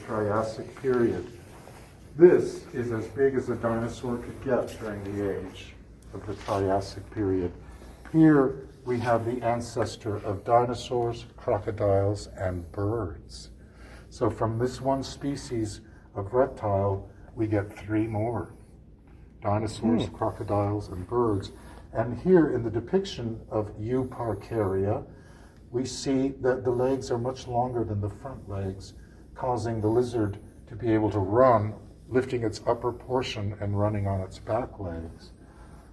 Triassic period. This is as big as a dinosaur could get during the age of the Triassic period. Here we have the ancestor of dinosaurs, crocodiles, and birds. So from this one species of reptile, we get three more: dinosaurs, crocodiles, and birds. And here in the depiction of Euparkeria, we see that the legs are much longer than the front legs, causing the lizard to be able to run, lifting its upper portion and running on its back legs.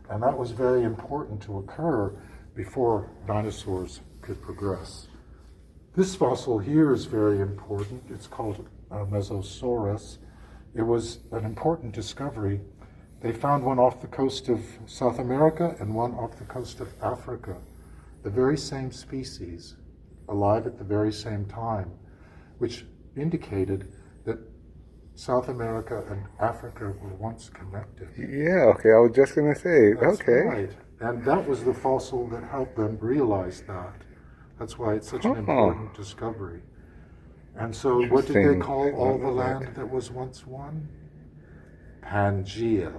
And that was very important to occur before dinosaurs could progress. This fossil here is very important. It's called Mesosaurus. It was an important discovery. They found one off the coast of South America and one off the coast of Africa. The very same species, alive at the very same time, which indicated that South America and Africa were once connected. Yeah, okay, I was just going to say, That's okay. right. And that was the fossil that helped them realize that. That's why it's such an important discovery. And so what did they call all the land that was once one? Pangea.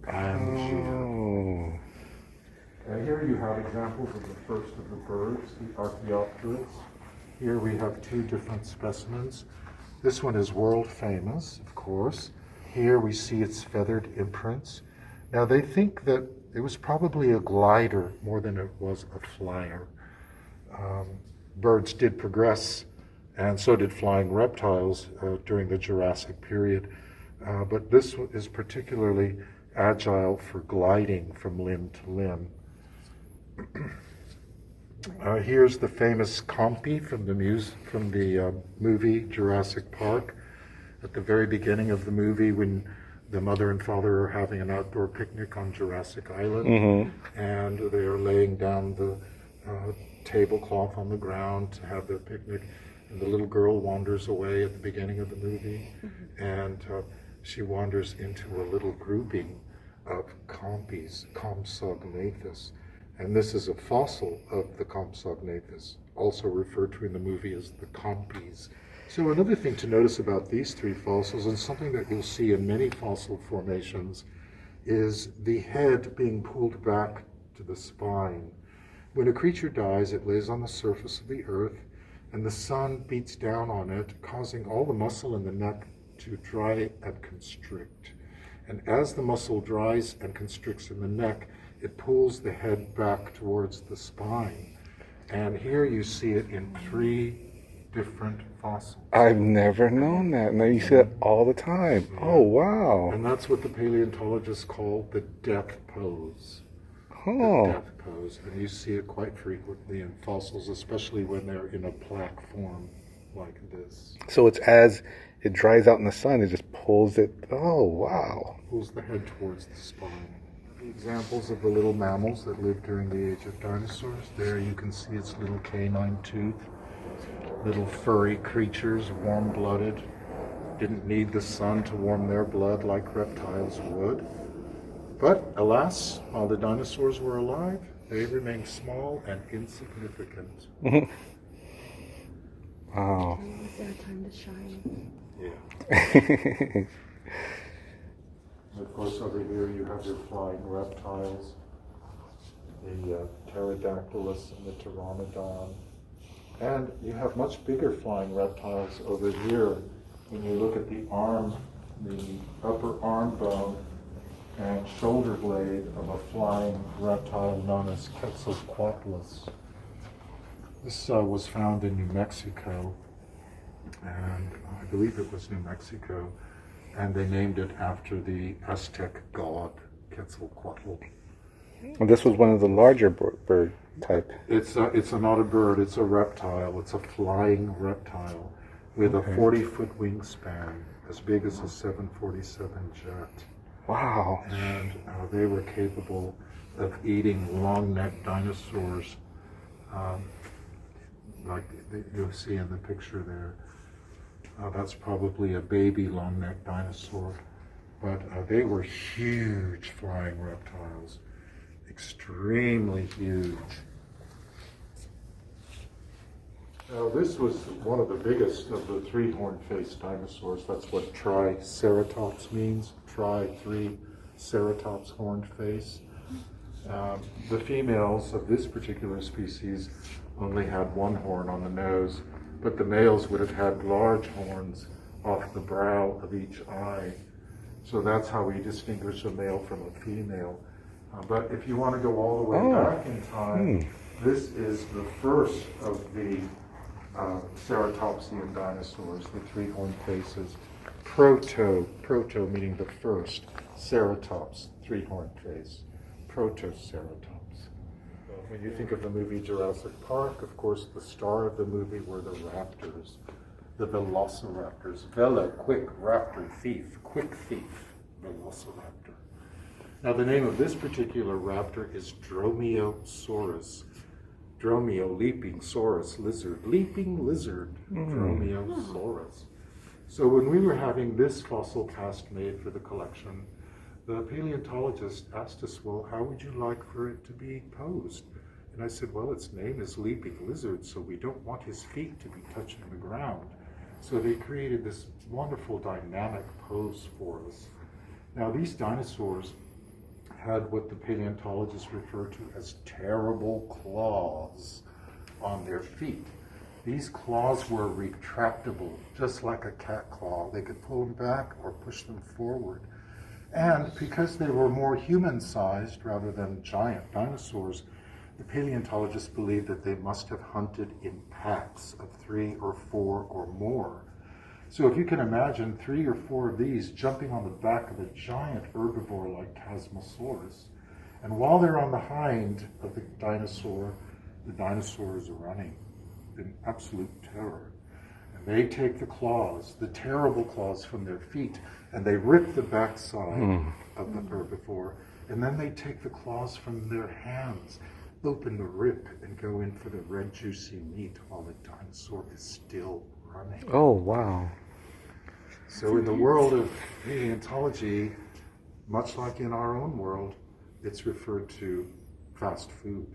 Pangea. And here you have examples of the first of the birds, the Archaeopteryx. Here we have two different specimens. This one is world famous, of course. Here we see its feathered imprints. Now they think that it was probably a glider more than it was a flyer. Birds did progress, and so did flying reptiles during the Jurassic period. But this is particularly agile for gliding from limb to limb. Here's the famous Compy from the movie Jurassic Park. At the very beginning of the movie, when the mother and father are having an outdoor picnic on Jurassic Island, and they are laying down the tablecloth on the ground to have their picnic, and the little girl wanders away at the beginning of the movie, and she wanders into a little grouping of Compys, Compsognathus. And this is a fossil of the Compsognathus, also referred to in the movie as the Compys. So another thing to notice about these three fossils, and something that you'll see in many fossil formations, is the head being pulled back to the spine. When a creature dies, it lays on the surface of the earth, and the sun beats down on it, causing all the muscle in the neck to dry and constrict. And as the muscle dries and constricts in the neck, it pulls the head back towards the spine. And here you see it in three different fossils. I've never known that. Now you see it all the time. Yeah. Oh, wow. And that's what the paleontologists call the death pose. Oh. The death pose. And you see it quite frequently in fossils, especially when they're in a plaque form like this. So it's as it dries out in the sun, it just pulls it. Oh, wow. Pulls the head towards the spine. Examples of the little mammals that lived during the age of dinosaurs. There you can see its little canine tooth. Little furry creatures, warm-blooded. Didn't need the sun to warm their blood like reptiles would. But alas, while the dinosaurs were alive, they remained small and insignificant. Wow. It was their time to shine. Yeah. Of course, over here you have your flying reptiles, the pterodactylus and the pteranodon. And you have much bigger flying reptiles over here when you look at the arm, the upper arm bone and shoulder blade of a flying reptile known as Quetzalcoatlus. This was found in New Mexico, and I believe it was New Mexico. And they named it after the Aztec god Quetzalcoatl. Well, this was one of the larger bird type. It's not a bird, it's a reptile. It's a flying reptile with a 40-foot wingspan, as big as a 747 jet. Wow. And they were capable of eating long-necked dinosaurs, like you'll see in the picture there. That's probably a baby long-necked dinosaur, but they were huge flying reptiles, extremely huge. Now, this was one of the biggest of the three-horn-faced dinosaurs. That's what Triceratops means. Triceratops horned face. The females of this particular species only had one horn on the nose, but the males would have had large horns off the brow of each eye. So that's how we distinguish a male from a female. But if you want to go all the way back in time, this is the first of the ceratopsian dinosaurs, the three-horned faces. Proto meaning the first, ceratops, three-horned face, protoceratops. When you think of the movie Jurassic Park, of course, the star of the movie were the raptors, the velociraptors. Velo, quick, raptor, thief, quick thief, velociraptor. Now, the name of this particular raptor is Dromaeosaurus. Dromeo, leaping, saurus, lizard, leaping lizard, Dromaeosaurus. So when we were having this fossil cast made for the collection, the paleontologist asked us, well, how would you like for it to be posed? And I said, well, its name is leaping lizard, so we don't want his feet to be touching the ground. So they created this wonderful dynamic pose for us. Now, these dinosaurs had what the paleontologists refer to as terrible claws on their feet. These claws were retractable, just like a cat claw. They could pull them back or push them forward. And because they were more human-sized rather than giant dinosaurs, the paleontologists believed that they must have hunted in packs of 3 or 4 or more. So if you can imagine 3 or 4 of these jumping on the back of a giant herbivore like Chasmosaurus, and while they're on the hind of the dinosaur is running in absolute terror. And they take the claws, the terrible claws from their feet, and they rip the backside of the herbivore, and then they take the claws from their hands, open the rip, and go in for the red juicy meat while the dinosaur is still running. Oh, wow. So in the world of paleontology, much like in our own world, it's referred to fast food.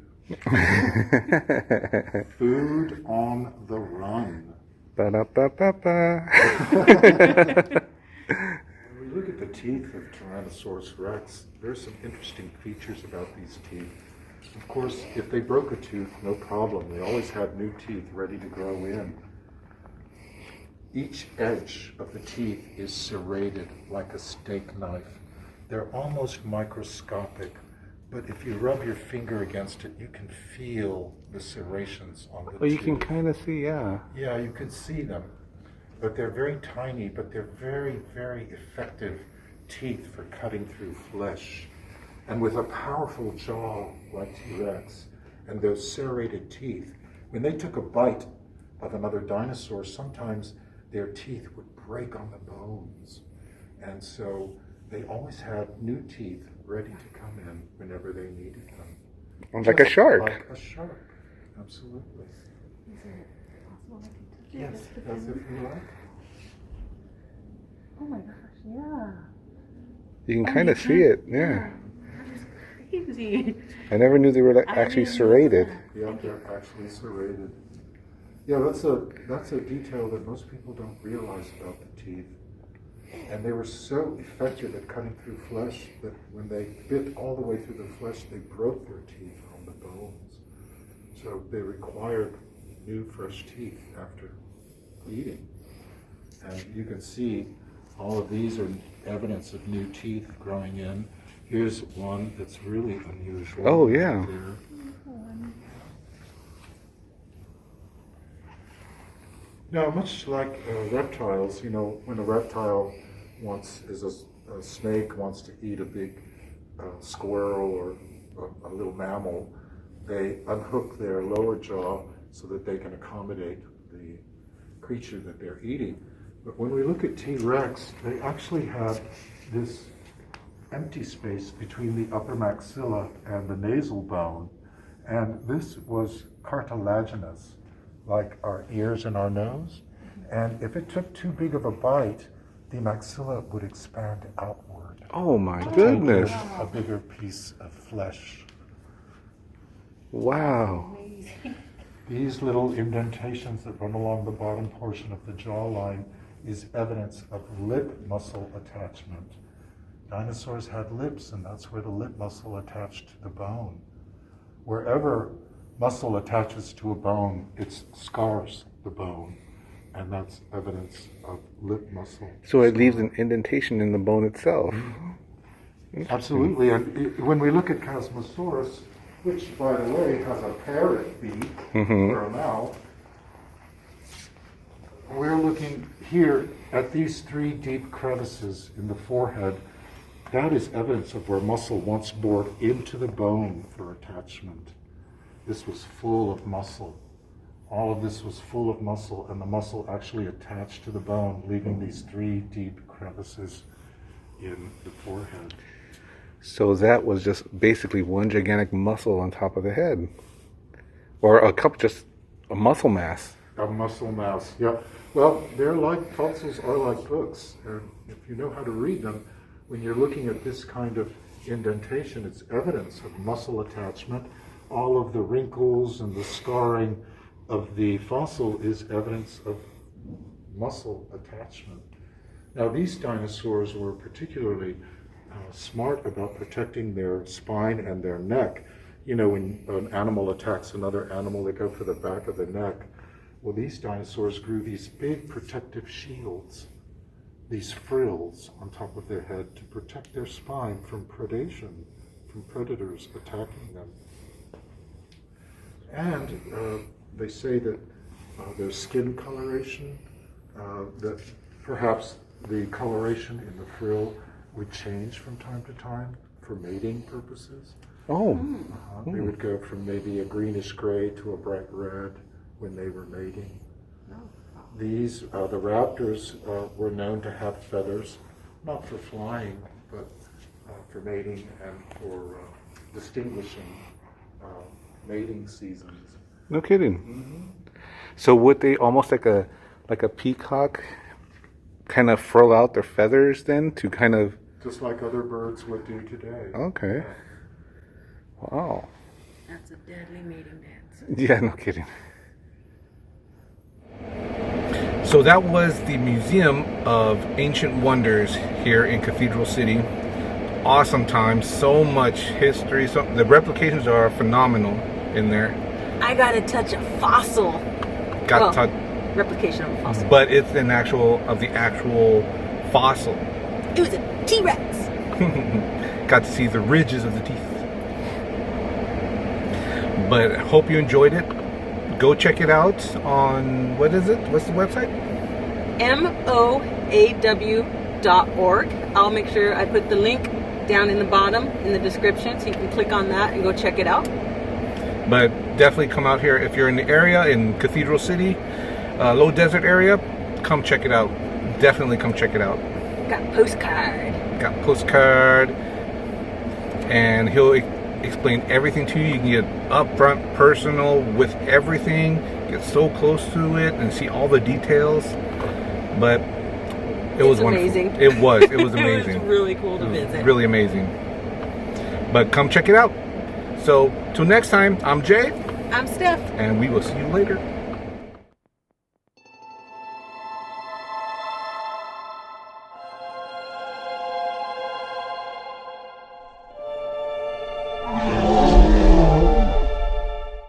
Food on the run. Ba-da-ba-ba-ba. When we look at the teeth of Tyrannosaurus rex, there's some interesting features about these teeth. Of course, if they broke a tooth, no problem. They always had new teeth ready to grow in. Each edge of the teeth is serrated like a steak knife. They're almost microscopic, but if you rub your finger against it, you can feel the serrations on the tooth. Oh, you can kind of see, yeah. Yeah, you can see them, but they're very tiny, but they're very, very effective teeth for cutting through flesh. And with a powerful jaw like T-Rex and those serrated teeth, when they took a bite of another dinosaur, sometimes their teeth would break on the bones. And so they always had new teeth ready to come in whenever they needed them. Like a shark. Like a shark, absolutely. Is it possible I can touch it? Yes, Just the as fin? if you like. Oh my gosh, yeah. You can Oh, kind you of see it, yeah. That is crazy. I never knew they were like I actually didn't know serrated. that. Yeah, they're actually serrated. Yeah, that's a detail that most people don't realize about the teeth. And they were so effective at cutting through flesh that when they bit all the way through the flesh, they broke their teeth on the bones. So they required new fresh teeth after eating. And you can see all of these are evidence of new teeth growing in. Here's one that's really unusual. Oh, yeah. Right there. Now, much like reptiles, you know, when a reptile is a snake wants to eat a big squirrel or a little mammal, they unhook their lower jaw so that they can accommodate the creature that they're eating. But when we look at T-Rex, they actually have this empty space between the upper maxilla and the nasal bone, and this was cartilaginous, like our ears and our nose. And if it took too big of a bite, the maxilla would expand outward. Oh my to goodness. take in a bigger piece of flesh. Wow. Amazing. These little indentations that run along the bottom portion of the jawline is evidence of lip muscle attachment. Dinosaurs had lips, and that's where the lip muscle attached to the bone. Wherever muscle attaches to a bone, it scars the bone, and that's evidence of lip muscle. So it leaves an indentation in the bone itself. Absolutely, and when we look at Chasmosaurus, which, by the way, has a parrot beak for a mouth, we're looking here at these 3 deep crevices in the forehead. That is evidence of where muscle once bored into the bone for attachment. This was full of muscle. All of this was full of muscle, and the muscle actually attached to the bone, leaving these 3 deep crevices in the forehead. So that was just basically one gigantic muscle on top of the head. Or a couple, just a muscle mass. A muscle mass, yeah. Well, fossils are like books, and if you know how to read them, when you're looking at this kind of indentation, it's evidence of muscle attachment. All of the wrinkles and the scarring of the fossil is evidence of muscle attachment. Now, these dinosaurs were particularly smart about protecting their spine and their neck. You know, when an animal attacks another animal, they go for the back of the neck. Well, these dinosaurs grew these big protective shields, these frills on top of their head to protect their spine from predation, from predators attacking them. And they say that their skin coloration, that perhaps the coloration in the frill would change from time to time for mating purposes. Oh. They would go from maybe a greenish gray to a bright red when they were mating. These, the raptors, were known to have feathers, not for flying, but for mating and for distinguishing mating seasons. No kidding. So would they almost like a peacock kind of furl out their feathers then to kind of... Just like other birds would do today. Okay. Wow. That's a deadly mating dance. Yeah, no kidding. So that was the Museum of Ancient Wonders here in Cathedral City. Awesome time, so much history. So the replications are phenomenal in there. I got to touch a fossil. Replication of a fossil. But it's an actual fossil. It was a T-Rex. Got to see the ridges of the teeth. But hope you enjoyed it. Go check it out on, what is it? What's the website? moaw.org. I'll make sure I put the link down in the bottom in the description so you can click on that and go check it out. But definitely come out here if you're in the area, in Cathedral City, low desert area, come check it out. Definitely come check it out. Got postcard. And he'll explain everything to you. You can get upfront, personal with everything, get so close to it and see all the details. But it was wonderful. Amazing. It was amazing. It was really cool to visit. Really amazing. But come check it out. So till next time, I'm Jay. I'm Steph. And we will see you later.